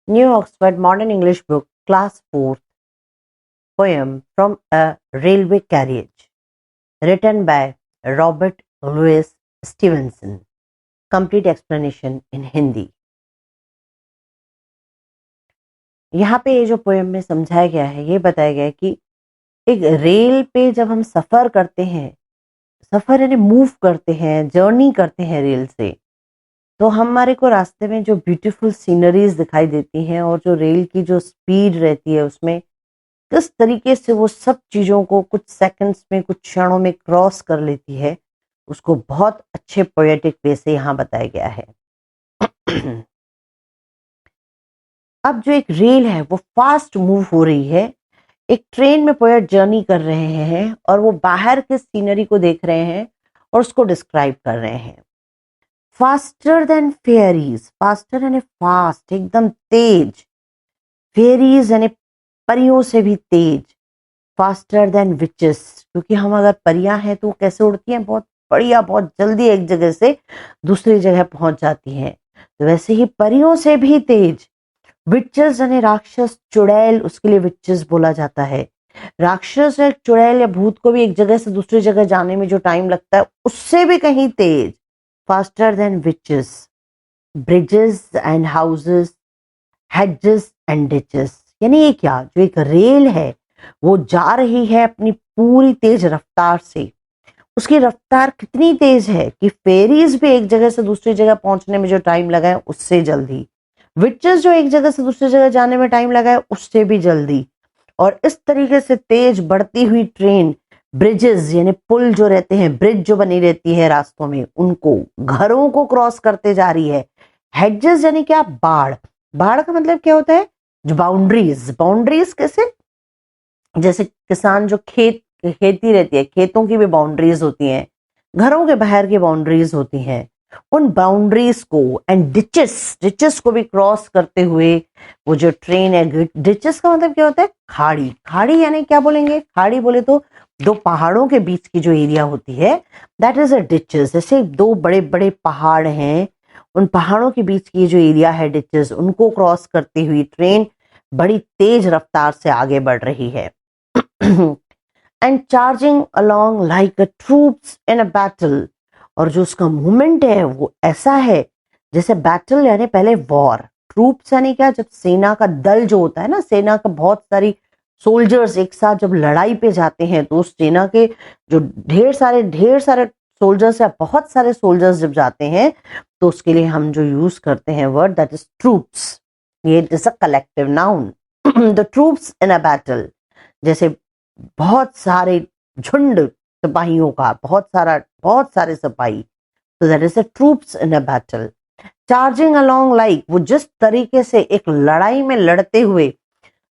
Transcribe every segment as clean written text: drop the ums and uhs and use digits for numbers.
New Oxford Modern English Book, Class 4th, poem from a railway carriage, written by Robert Louis Stevenson. Complete explanation in Hindi. यहाँ पे ये जो poem में समझाया गया है, ये बताया गया है कि एक रेल पे जब हम सफ़र करते हैं, सफ़र यानी मूव करते हैं, जर्नी करते हैं रेल से, तो हमारे को रास्ते में जो ब्यूटीफुल सीनरीज दिखाई देती हैं और जो रेल की जो स्पीड रहती है उसमें किस तरीके से वो सब चीज़ों को कुछ सेकंड्स में, कुछ क्षणों में क्रॉस कर लेती है, उसको बहुत अच्छे पोएटिक वे से यहाँ बताया गया है। अब जो एक रेल है वो फास्ट मूव हो रही है, एक ट्रेन में पोएट जर्नी कर रहे हैं और वो बाहर के सीनरी को देख रहे हैं और उसको डिस्क्राइब कर रहे हैं। फास्टर देन फेयरीज, फास्टर यानी फास्ट, एकदम तेज, फेयरीज यानी परियों से भी तेज, फास्टर देन विचेस, क्योंकि हम अगर परियां हैं तो कैसे उड़ती हैं, बहुत बढ़िया, बहुत जल्दी एक जगह से दूसरी जगह पहुंच जाती हैं, तो वैसे ही परियों से भी तेज। विचेस यानी राक्षस, चुड़ैल, उसके लिए विचेस बोला जाता है। राक्षस या चुड़ैल या भूत को भी एक जगह से दूसरी जगह जाने में जो टाइम लगता है उससे भी कहीं तेज, faster than witches. Bridges and houses, hedges and ditches, यानी ये क्या, जो एक रेल है वो जा रही है अपनी पूरी तेज रफ्तार से। उसकी रफ्तार कितनी तेज है कि फेरीज भी एक जगह से दूसरी जगह पहुंचने में जो टाइम लगा है उससे जल्दी, विचेस जो एक जगह से दूसरी जगह जाने में टाइम लगा है उससे भी जल्दी। और इस तरीके से तेज बढ़ती हुई ट्रेन ब्रिजेस यानी पुल जो रहते हैं, ब्रिज जो बनी रहती है रास्तों में, उनको, घरों को क्रॉस करते जा रही है। हेजेस यानी क्या, बाढ़, बाढ़ का मतलब क्या होता है, जो बाउंड्रीज, बाउंड्रीज कैसे, जैसे किसान जो खेती रहती है, खेतों की भी बाउंड्रीज होती हैं, घरों के बाहर की बाउंड्रीज होती हैं, उन बाउंड्रीज को, एंड डिचेस, डिचेस को भी क्रॉस करते हुए वो जो ट्रेन है। डिचेस का मतलब क्या होता है, खाड़ी, खाड़ी यानी क्या बोलेंगे, खाड़ी बोले तो दो पहाड़ों के बीच की जो एरिया होती है, दैट इज अ डिचेस। जैसे दो बड़े बड़े पहाड़ हैं, उन पहाड़ों के बीच की जो एरिया है डिचेस, उनको क्रॉस करती हुई ट्रेन बड़ी तेज रफ्तार से आगे बढ़ रही है। And charging along like a troops in a battle, और जो उसका मूवमेंट है वो ऐसा है जैसे बैटल यानी पहले वॉर, ट्रूप्स यानी क्या, जब सेना का दल जो होता है ना, सेना का बहुत सारी सोल्जर्स एक साथ जब लड़ाई पे जाते हैं तो उस सेना के जो ढेर सारे सोल्जर्स या बहुत सारे सोल्जर्स जब जाते हैं तो उसके लिए हम जो यूज करते हैं वर्ड, दैट इज ट्रूप्स। ये is a collective noun. The troops in a battle, जैसे बहुत सारे झुंड सिपाहियों का, बहुत सारे सिपाही, तो that is a troops in a battle. Charging along like, वो जिस तरीके से एक लड़ाई में लड़ते हुए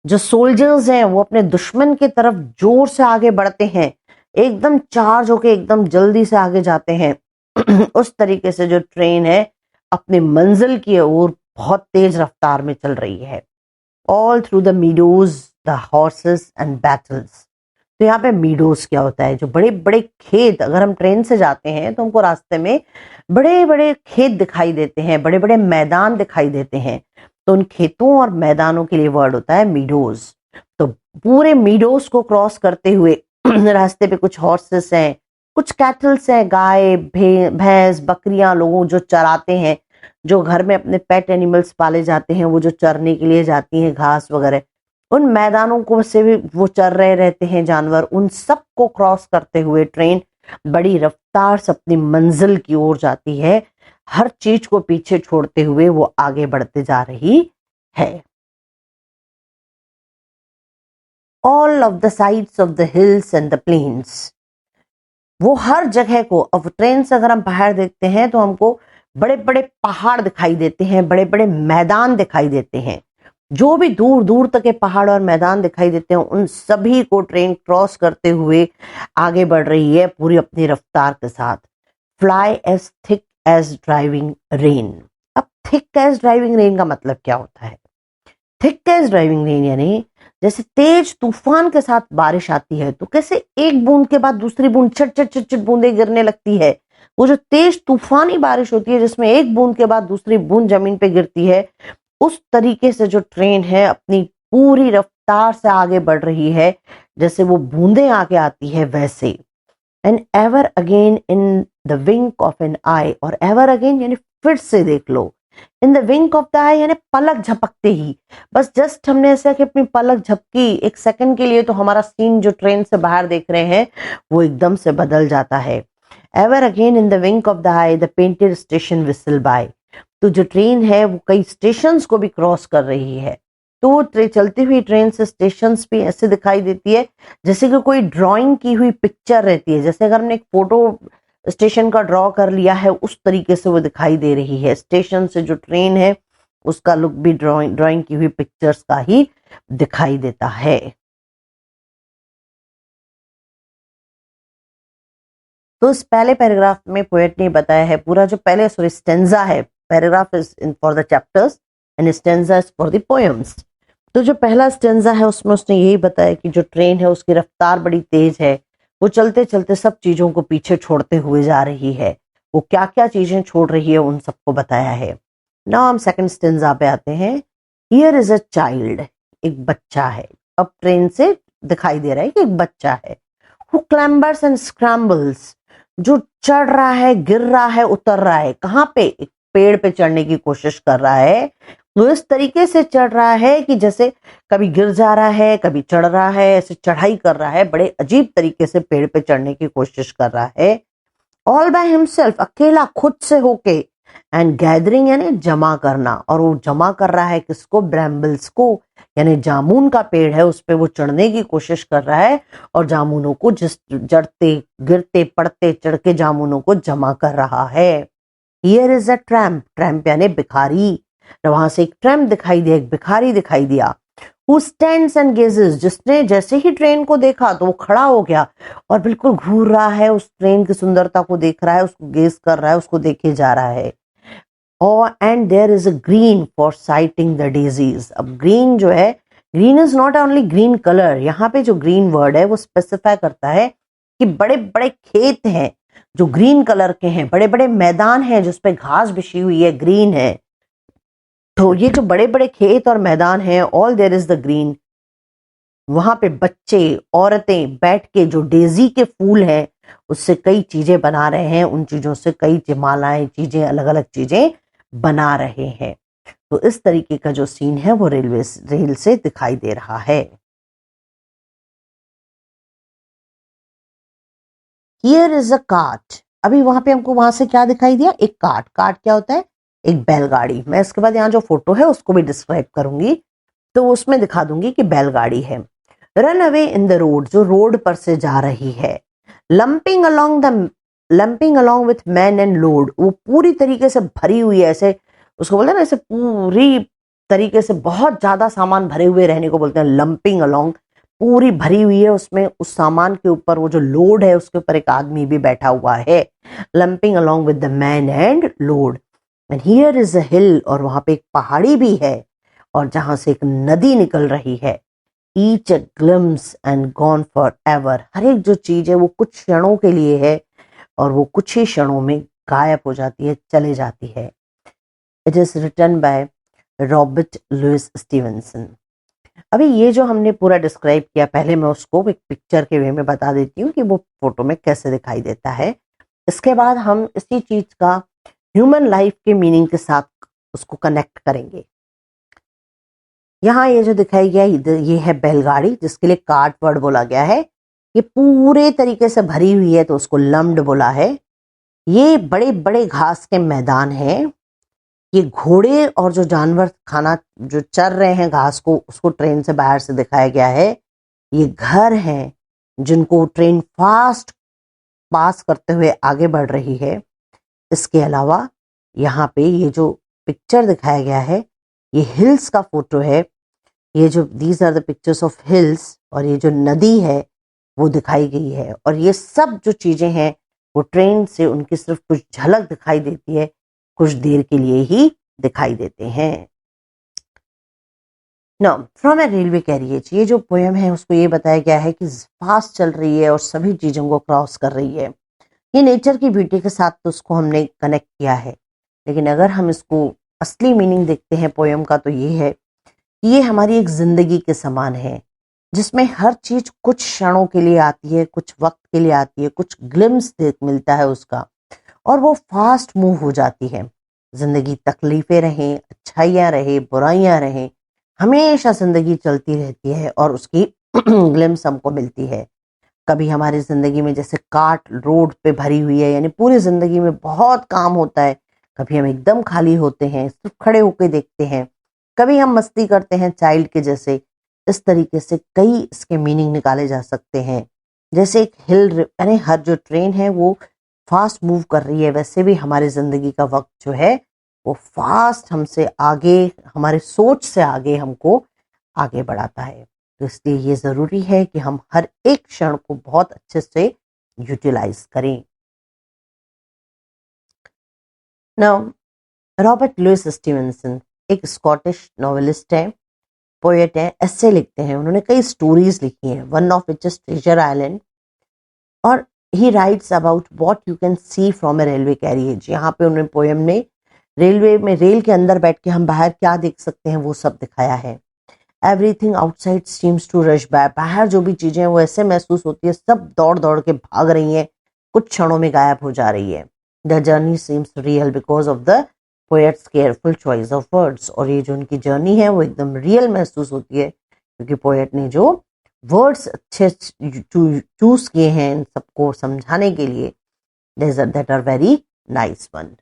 जो सोल्जर्स हैं वो अपने दुश्मन की तरफ जोर से आगे बढ़ते हैं, एकदम चार्ज होके एकदम जल्दी से आगे जाते हैं, उस तरीके से जो ट्रेन है अपनी मंजिल की ओर बहुत तेज रफ्तार में चल रही है। All through the meadows, the horses and battles. तो यहाँ पे मीडोज क्या होता है, जो बड़े बड़े खेत, अगर हम ट्रेन से जाते हैं तो हमको रास्ते में बड़े बड़े खेत दिखाई देते हैं, बड़े बड़े मैदान दिखाई देते हैं, तो उन खेतों और मैदानों के लिए वर्ड होता है मीडोज। तो पूरे मीडोज को क्रॉस करते हुए रास्ते पे कुछ हॉर्सेस हैं, कुछ कैटल्स हैं, गाय, भैंस, बकरियां, लोगों जो चराते हैं, जो घर में अपने पेट एनिमल्स पाले जाते हैं, वो जो चरने के लिए जाती हैं घास वगैरह, उन मैदानों को से भी वो चर रहे रहते हैं जानवर, उन सब को क्रॉस करते हुए ट्रेन बड़ी रफ्तार से अपनी मंजिल की ओर जाती है, हर चीज को पीछे छोड़ते हुए वो आगे बढ़ते जा रही है। All of the sides of the hills and the plains, वो हर जगह को, अब ट्रेन से अगर हम बाहर देखते हैं तो हमको बड़े बड़े पहाड़ दिखाई देते हैं, बड़े बड़े मैदान दिखाई देते हैं, जो भी दूर दूर तक के पहाड़ और मैदान दिखाई देते हैं उन सभी को ट्रेन क्रॉस करते हुए आगे बढ़ रही है पूरी अपनी रफ्तार के साथ। Fly as thick as driving rain. अब थिक एज ड्राइविंग रेन का मतलब क्या होता है, थिक एज ड्राइविंग रेन यानी जैसे तेज तूफान के साथ बारिश आती है तो कैसे एक बूंद के बाद दूसरी बूंद छट छट छट छट बूंदें गिरने लगती है, वो जो तेज तूफानी बारिश होती है जिसमें एक बूंद के बाद दूसरी बूंद जमीन पे गिरती है, उस तरीके से जो ट्रेन है अपनी पूरी रफ्तार से आगे बढ़ रही है, जैसे वो बूंदें आगे आती है वैसे। And ever again in the wink of an eye, और एवर अगेन यानी फिर से देख लो, in the wink of the eye यानी पलक झपकते ही, बस जस्ट हमने ऐसा कि अपनी पलक झपकी एक सेकंड के लिए, तो हमारा सीन जो ट्रेन से बाहर देख रहे हैं वो एकदम से बदल जाता है। Ever again in the wink of the eye the painted station whistle by, तो जो ट्रेन है वो कई स्टेशंस को भी क्रॉस कर रही है। तो वो चलती हुई ट्रेन से स्टेशंस भी ऐसे दिखाई देती है जैसे कि कोई ड्राइंग की हुई पिक्चर रहती है, जैसे अगर हमने एक फोटो स्टेशन का ड्रॉ कर लिया है उस तरीके से वो दिखाई दे रही है। स्टेशन से जो ट्रेन है उसका लुक भी ड्राइंग की हुई पिक्चर्स का ही दिखाई देता है। तो इस पहले पैराग्राफ में पोएट ने बताया है, पूरा जो पहले स्टेंजा है, paragraph is in for the chapters and stanza is for the poems. तो जो पहला स्टेंजा है उसमें उसने यही बताया कि जो ट्रेन है उसकी रफ्तार बड़ी तेज है, वो चलते चलते सब चीजों को पीछे छोड़ते हुए जा रही है। वो क्या क्या चीजें छोड़ रही है उन सबको बताया है। नाउ हम सेकंड स्टेंजा पे आते हैं। हियर इज अ चाइल्ड, एक बच्चा है। अब ट्रेन से दिखाई दे रहा है कि एक बच्चा है। हु क्लैम्बर्स एंड स्क्रैम्बल्स, जो चढ़ रहा है, गिर रहा है, उतर रहा है। कहाँ पे? एक पेड़ पे चढ़ने की कोशिश कर रहा है। वो इस तरीके से चढ़ रहा है कि जैसे कभी गिर जा रहा है, कभी चढ़ रहा है, ऐसे चढ़ाई कर रहा है, बड़े अजीब तरीके से पेड़ पे चढ़ने की कोशिश कर रहा है। ऑल बाय हिमसेल्फ, अकेला खुद से होके। एंड गैदरिंग यानी जमा करना, और वो जमा कर रहा है किसको? ब्रैम्बल्स को, यानी जामुन का पेड़ है उस पे वो चढ़ने की कोशिश कर रहा है और जामुनों को जिस जड़ते गिरते पड़ते चढ़ के जामुनों को जमा कर रहा है। Here is a tramp, tramp यानी भिखारी। वहां से एक ट्रैम्प दिखाई दिया, एक भिखारी दिखाई दिया। Who stands and gazes, जिसने जैसे ही ट्रेन को देखा तो वो खड़ा हो गया और बिल्कुल घूर रहा है, उस ट्रेन की सुंदरता को देख रहा है, उसको गेज कर रहा है, उसको देखे जा रहा है। और and there is a green for sighting the daisies. अब ग्रीन जो है, green is not only green colour, यहाँ पे जो ग्रीन वर्ड है वो स्पेसिफाई करता है कि बड़े बड़े खेत हैं जो ग्रीन कलर के हैं, बड़े बड़े मैदान हैं जिसपे घास बिछी हुई है, ग्रीन है। तो ये जो बड़े बड़े खेत और मैदान हैं, all there is the green, वहां पे बच्चे औरतें बैठ के जो डेजी के फूल हैं उससे कई चीजें बना रहे हैं, उन चीजों से कई मालाएं, चीजें, अलग अलग चीजें बना रहे हैं। तो इस तरीके का जो सीन है वो रेल से दिखाई दे रहा है। हियर इज अ कार्ट, अभी वहां पे हमको वहां से क्या दिखाई दिया? एक कार्ट। कार्ट क्या होता है? एक बैलगाड़ी। मैं इसके बाद यहाँ जो फोटो है उसको भी डिस्क्राइब करूंगी, तो उसमें दिखा दूंगी कि बैलगाड़ी है। Run away in the road, जो रोड पर से जा रही है। Lumping along with man and load, वो पूरी तरीके से भरी हुई है, ऐसे उसको बोलते हैं ना, ऐसे पूरी तरीके से बहुत ज्यादा सामान भरे हुए रहने को बोलते हैं लंपिंग अलोंग। पूरी भरी हुई है, उसमें उस सामान के ऊपर वो जो लोड है उसके ऊपर एक आदमी भी बैठा हुआ है। Lumping along with the man and load. And here is a hill, और वहां पे एक पहाड़ी भी है और जहां से एक नदी निकल रही है। Each a glimpse and gone for ever, हर एक जो चीज है वो कुछ क्षणों के लिए है और वो कुछ ही क्षणों में गायब हो जाती है, चले जाती है। It is written by Robert Louis Stevenson. अभी ये जो हमने पूरा डिस्क्राइब किया, पहले मैं उसको एक पिक्चर के वे में बता देती हूँ कि वो फोटो में कैसे दिखाई देता है। इसके बाद हम इसी चीज का ह्यूमन लाइफ के मीनिंग के साथ उसको कनेक्ट करेंगे। यहाँ ये जो दिखाई गया ये है बैलगाड़ी, जिसके लिए कार्ट वर्ड बोला गया है। ये पूरे तरीके से भरी हुई है तो उसको लम्ड बोला है। ये बड़े बड़े घास के मैदान हैं। ये घोड़े और जो जानवर खाना जो चर रहे हैं घास को, उसको ट्रेन से बाहर से दिखाया गया है। ये घर हैं जिनको ट्रेन फास्ट पास करते हुए आगे बढ़ रही है। इसके अलावा यहाँ पे ये जो पिक्चर दिखाया गया है ये हिल्स का फोटो है। ये जो these are the pictures of hills, और ये जो नदी है वो दिखाई गई है। और ये सब जो चीजें हैं वो ट्रेन से उनकी सिर्फ कुछ झलक दिखाई देती है, कुछ देर के लिए ही दिखाई देते हैं। Now from a railway carriage, ये जो पोयम है उसको ये बताया गया है कि फास्ट चल रही है और सभी चीजों को क्रॉस कर रही है। ये नेचर की ब्यूटी के साथ तो उसको हमने कनेक्ट किया है, लेकिन अगर हम इसको असली मीनिंग देखते हैं पोयम का तो ये है कि ये हमारी एक जिंदगी के समान है, जिसमें हर चीज कुछ क्षणों के लिए आती है, कुछ वक्त के लिए आती है, कुछ ग्लिम्स देख मिलता है उसका, और वो फास्ट मूव हो जाती है। जिंदगी तकलीफें रहें, अच्छाइयाँ रहे, बुराइयां रहें, हमेशा जिंदगी चलती रहती है और उसकी ग्लिम्स हमको मिलती है। कभी हमारी जिंदगी में जैसे काट रोड पे भरी हुई है, यानी पूरी जिंदगी में बहुत काम होता है, कभी हम एकदम खाली होते हैं, सिर्फ खड़े होकर देखते हैं, कभी हम मस्ती करते हैं चाइल्ड के जैसे। इस तरीके से कई इसके मीनिंग निकाले जा सकते हैं। जैसे एक हिल, यानी हर जो ट्रेन है वो फास्ट मूव कर रही है, वैसे भी हमारी जिंदगी का वक्त जो है वो फास्ट हमसे आगे, हमारे सोच से आगे हमको आगे बढ़ाता है। तो इसलिए ये जरूरी है कि हम हर एक क्षण को बहुत अच्छे से यूटिलाइज करें। नाउ, रॉबर्ट लुइस स्टीवेंसन एक स्कॉटिश नॉवेलिस्ट है, पोएट है, एस्से लिखते हैं। उन्होंने कई स्टोरीज लिखी हैं, one of which is Treasure Island. और he writes about what you can see from a railway carriage. यहाँ पे उन्होंने पोएम में रेलवे में, रेल के अंदर बैठ के हम बाहर क्या देख सकते हैं वो सब दिखाया है। Everything outside seems to rush by. बाहर जो भी चीजें हैं वो ऐसे महसूस होती है सब दौड़ दौड़ के भाग रही हैं, कुछ क्षणों में गायब हो जा रही है। The journey seems real because of the poets careful choice of words. और ये जो उनकी जर्नी है वो एकदम रियल महसूस होती है, क्योंकि पोएट ने जो वर्ड्स अच्छे चूज किए हैं इन सबको समझाने के लिए, that are very nice one.